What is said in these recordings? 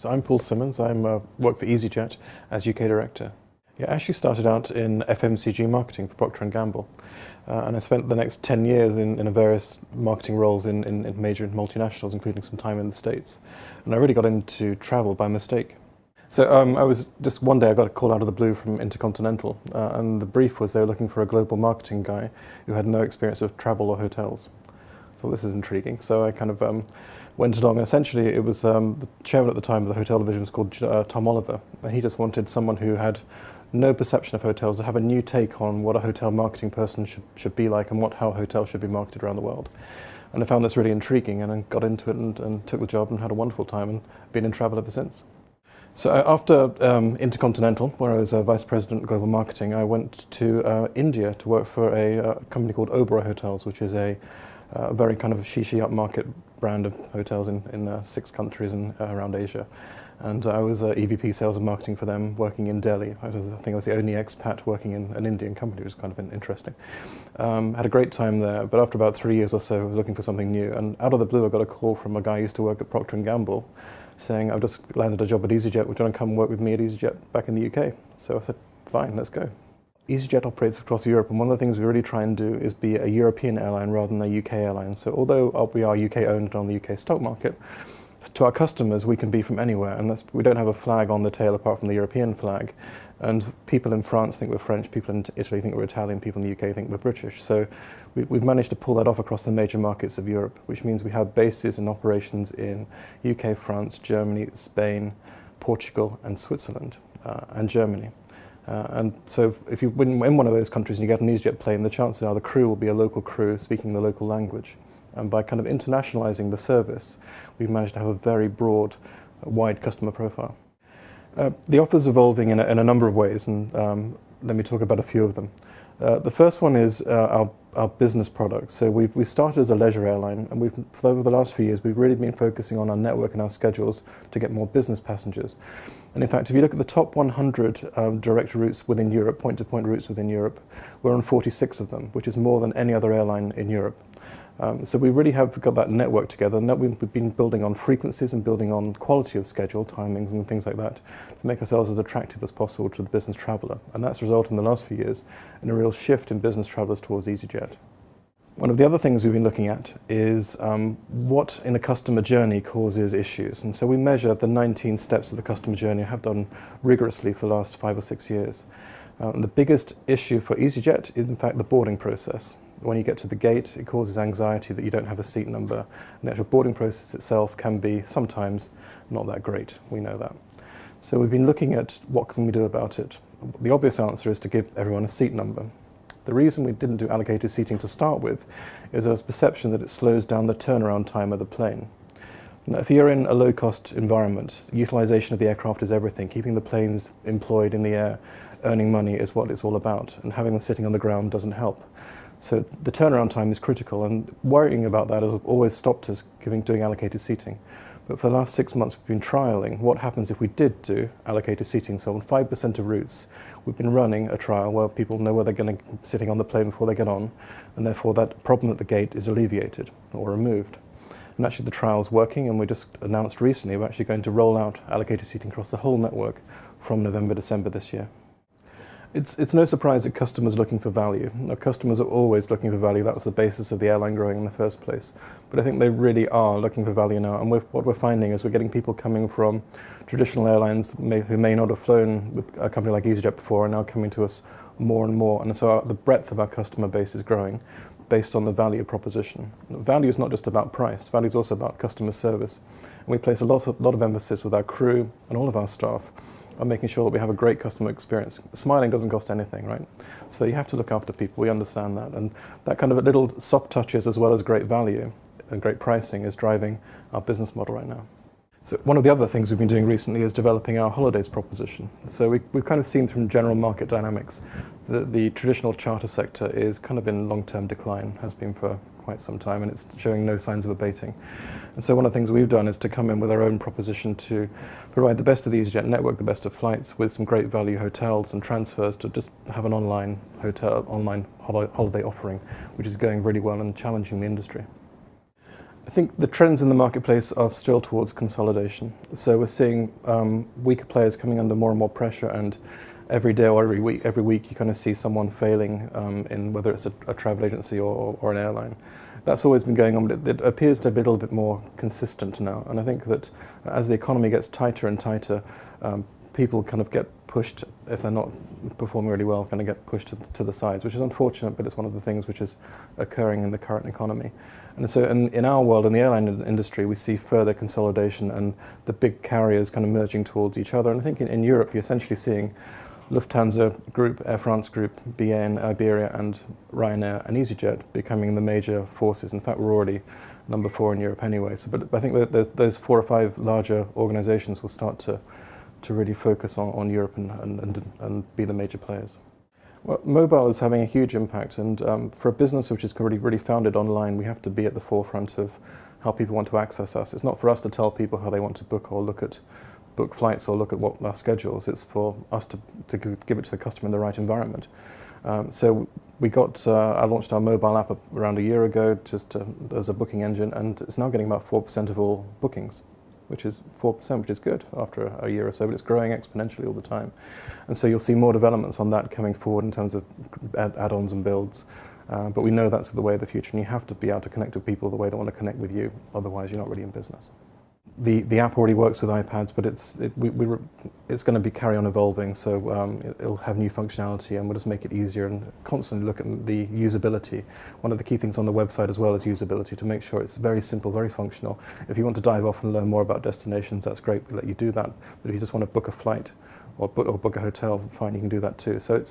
So I'm Paul Simmons. I work for easyJet as UK Director. Yeah, I actually started out in FMCG marketing for Procter & Gamble. And I spent the next 10 years in various marketing roles in major multinationals, including some time in the States. And I really got into travel by mistake. So I was just one day I got a call out of the blue from Intercontinental, and the brief was they were looking for a global marketing guy who had no experience of travel or hotels. So this is intriguing. So I kind of went along, and essentially it was the chairman at the time of the hotel division was called Tom Oliver, and he just wanted someone who had no perception of hotels to have a new take on what a hotel marketing person should be like and how a hotel should be marketed around the world. And I found this really intriguing, and I got into it and took the job and had a wonderful time and been in travel ever since. So after Intercontinental, where I was Vice President of Global Marketing, I went to India to work for a company called Oberoi Hotels, which is a very kind of shishi upmarket brand of hotels in 6 countries and around Asia. And I was EVP Sales and Marketing for them, working in Delhi. I think I was the only expat working in an Indian company, which was kind of interesting. Had a great time there, but after about 3 years or so, looking for something new. And out of the blue, I got a call from a guy who used to work at Procter & Gamble, saying, I've just landed a job at easyJet, would you want to come work with me at easyJet back in the UK? So I said, fine, let's go. easyJet operates across Europe, and one of the things we really try and do is be a European airline rather than a UK airline. So although we are UK owned on the UK stock market, to our customers we can be from anywhere, and we don't have a flag on the tail apart from the European flag. And people in France think we're French, people in Italy think we're Italian, people in the UK think we're British. So we've managed to pull that off across the major markets of Europe, which means we have bases and operations in UK, France, Germany, Spain, Portugal and Switzerland and Germany. And so if you're in one of those countries and you get an easyJet plane, the chances are the crew will be a local crew speaking the local language. And by kind of internationalizing the service, we've managed to have a very broad, wide customer profile. The offer's evolving in a number of ways, and let me talk about a few of them. The first one is our business product. So we started as a leisure airline, and over the last few years we've really been focusing on our network and our schedules to get more business passengers. And in fact, if you look at the top 100 direct routes within Europe, point-to-point routes within Europe, we're on 46 of them, which is more than any other airline in Europe. So we really have got that network together, and that we've been building on frequencies and building on quality of schedule, timings and things like that, to make ourselves as attractive as possible to the business traveller. And that's resulted in the last few years in a real shift in business travellers towards easyJet. One of the other things we've been looking at is what in a customer journey causes issues. And so we measure the 19 steps of the customer journey, have done rigorously for the last 5 or 6 years. The biggest issue for easyJet is in fact the boarding process. When you get to the gate, it causes anxiety that you don't have a seat number. And the actual boarding process itself can be sometimes not that great, we know that. So we've been looking at what can we do about it. The obvious answer is to give everyone a seat number. The reason we didn't do allocated seating to start with is there was perception that it slows down the turnaround time of the plane. Now, if you're in a low-cost environment, utilization of the aircraft is everything. Keeping the planes employed in the air, earning money is what it's all about, and having them sitting on the ground doesn't help. So the turnaround time is critical, and worrying about that has always stopped us doing allocated seating. But for the last 6 months we've been trialling what happens if we did do allocated seating. So on 5% of routes we've been running a trial where people know where they're going to be sitting on the plane before they get on, and therefore that problem at the gate is alleviated or removed. And actually the trial's working, and we just announced recently we're actually going to roll out allocated seating across the whole network from November, December this year. It's no surprise that customers are looking for value. Our customers are always looking for value. That was the basis of the airline growing in the first place. But I think they really are looking for value now. And what we're finding is we're getting people coming from traditional airlines who may not have flown with a company like easyJet before, and now coming to us more and more. And so the breadth of our customer base is growing based on the value proposition. Value is not just about price. Value is also about customer service. And we place a lot of emphasis with our crew and all of our staff on making sure that we have a great customer experience. Smiling doesn't cost anything, right? So you have to look after people, we understand that. And that kind of little soft touches as well as great value and great pricing is driving our business model right now. So one of the other things we've been doing recently is developing our holidays proposition. So we've kind of seen from general market dynamics that the traditional charter sector is kind of in long-term decline, has been for quite some time, and it's showing no signs of abating. And so one of the things we've done is to come in with our own proposition to provide the best of the easyJet network, the best of flights, with some great value hotels and transfers, to just have an online holiday offering, which is going really well and challenging the industry. I think the trends in the marketplace are still towards consolidation. So we're seeing weaker players coming under more and more pressure, and every day or every week you kind of see someone failing in whether it's a travel agency or an airline. That's always been going on, but it appears to be a little bit more consistent now. And I think that as the economy gets tighter and tighter, people kind of get pushed, if they're not performing really well, kind of get pushed to the sides, which is unfortunate, but it's one of the things which is occurring in the current economy. And so in our world, in the airline industry, we see further consolidation and the big carriers kind of merging towards each other. And I think in Europe, you're essentially seeing Lufthansa Group, Air France Group, BA and Iberia and Ryanair and easyJet becoming the major forces. In fact, we're already number 4 in Europe anyway. So, but I think that those 4 or 5 larger organizations will start to really focus on Europe and be the major players. Well, mobile is having a huge impact, and for a business which is really founded online, we have to be at the forefront of how people want to access us. It's not for us to tell people how they want to book or book flights or look at what our schedules. It's for us to give it to the customer in the right environment. So I launched our mobile app around a year ago, just as a booking engine, and it's now getting about 4% of all bookings, which is 4%, which is good after a year or so, but it's growing exponentially all the time. And so you'll see more developments on that coming forward in terms of add-ons and builds. But we know that's the way of the future, and you have to be able to connect with people the way they want to connect with you, otherwise you're not really in business. The app already works with iPads, but it's going to carry on evolving, so it'll have new functionality, and we'll just make it easier and constantly look at the usability. One of the key things on the website as well is usability, to make sure it's very simple, very functional. If you want to dive off and learn more about destinations, that's great, we let you do that. But if you just want to book a flight or book a hotel, fine, you can do that too. So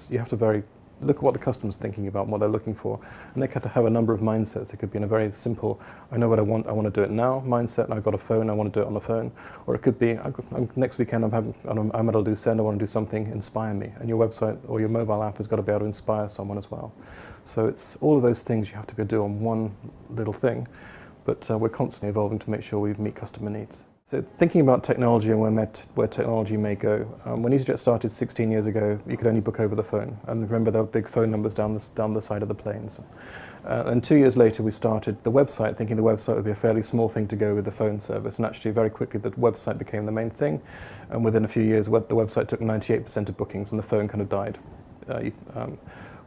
you have to look at what the customer's thinking about and what they're looking for. And they have a number of mindsets. It could be in a very simple, I know what I want to do it now mindset, and I've got a phone, I want to do it on the phone. Or it could be, next weekend I'm at a loose end, I want to do something, inspire me. And your website or your mobile app has got to be able to inspire someone as well. So it's all of those things you have to be able to do on one little thing, but we're constantly evolving to make sure we meet customer needs. So thinking about technology and where technology may go, when easyJet started 16 years ago, you could only book over the phone. And remember, there were big phone numbers down the side of the planes. And 2 years later, we started the website, thinking the website would be a fairly small thing to go with the phone service. And actually, very quickly, the website became the main thing. And within a few years, the website took 98% of bookings, and the phone kind of died.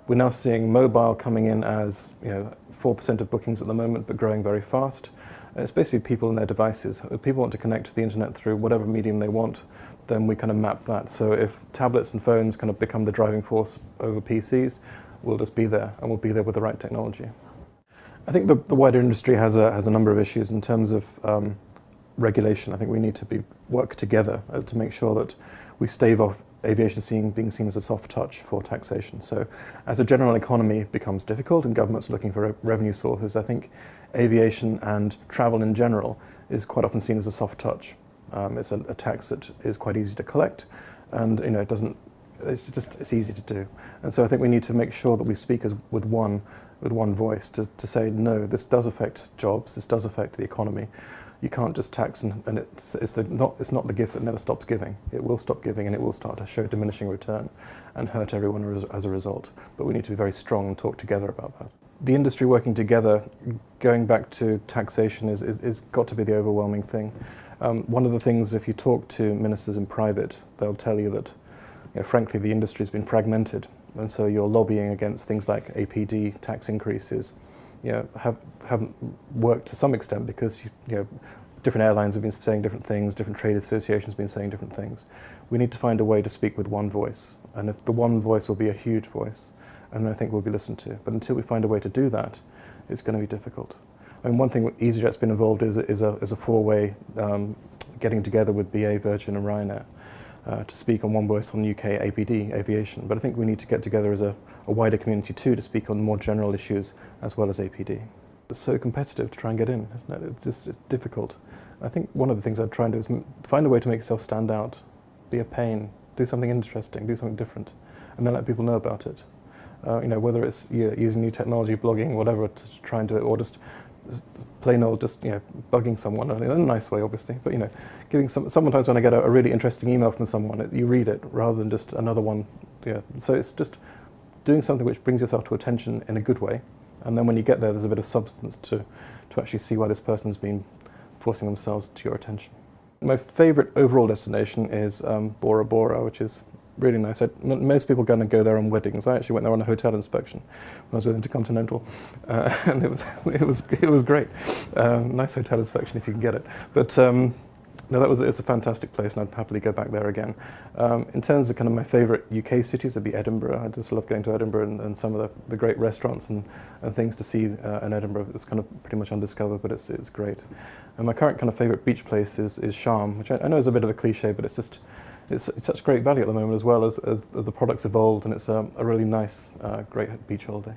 We're now seeing mobile coming in as 4% of bookings at the moment, but growing very fast. It's basically people and their devices. If people want to connect to the internet through whatever medium they want, then we kind of map that. So if tablets and phones kind of become the driving force over PCs, we'll just be there, and we'll be there with the right technology. I think the wider industry has a number of issues in terms of regulation. I think we need to work together to make sure that we stave off aviation being seen as a soft touch for taxation. So as a general economy becomes difficult and governments are looking for revenue sources, I think aviation and travel in general is quite often seen as a soft touch. It's a tax that is quite easy to collect, and it's easy to do. And so I think we need to make sure that we speak with one voice to say, no, this does affect jobs, this does affect the economy. You can't just tax, and it's not the gift that never stops giving. It will stop giving, and it will start to show diminishing return and hurt everyone as a result. But we need to be very strong and talk together about that. The industry working together, going back to taxation, is got to be the overwhelming thing. One of the things, if you talk to ministers in private, they'll tell you that, frankly, the industry has been fragmented, and so you're lobbying against things like APD tax increases. Haven't worked to some extent because different airlines have been saying different things, different trade associations have been saying different things. We need to find a way to speak with one voice, and if the one voice will be a huge voice, and I think we'll be listened to. But until we find a way to do that, it's going to be difficult. I mean, one thing easyJet's been involved is a four-way getting together with BA, Virgin, and Ryanair to speak on one voice on UK APD aviation. But I think we need to get together as a wider community too to speak on more general issues as well as APD. It's so competitive to try and get in, isn't it? It's difficult. I think one of the things I'd try and do is find a way to make yourself stand out, be a pain, do something interesting, do something different, and then let people know about it. Whether it's using new technology, blogging, whatever, to try and do it, or just plain old bugging someone in a nice way, obviously. But giving sometimes when I get a really interesting email from someone, you read it rather than just another one. Yeah. So it's just doing something which brings yourself to attention in a good way, And then when you get there, there's a bit of substance to actually see why this person's been forcing themselves to your attention. My favourite overall destination is Bora Bora, which is really nice. Most people go there on weddings. I actually went there on a hotel inspection when I was with Intercontinental, and it was great. Nice hotel inspection if you can get it. But no, it's a fantastic place, and I'd happily go back there again. In terms of kind of my favourite UK cities, it'd be Edinburgh. I just love going to Edinburgh and some of the great restaurants and things to see in Edinburgh. It's kind of pretty much undiscovered, but it's great. And my current kind of favourite beach place is Sharm, which I know is a bit of a cliche, but it's such great value at the moment, as well as the product's evolved, and it's a really nice, great beach holiday.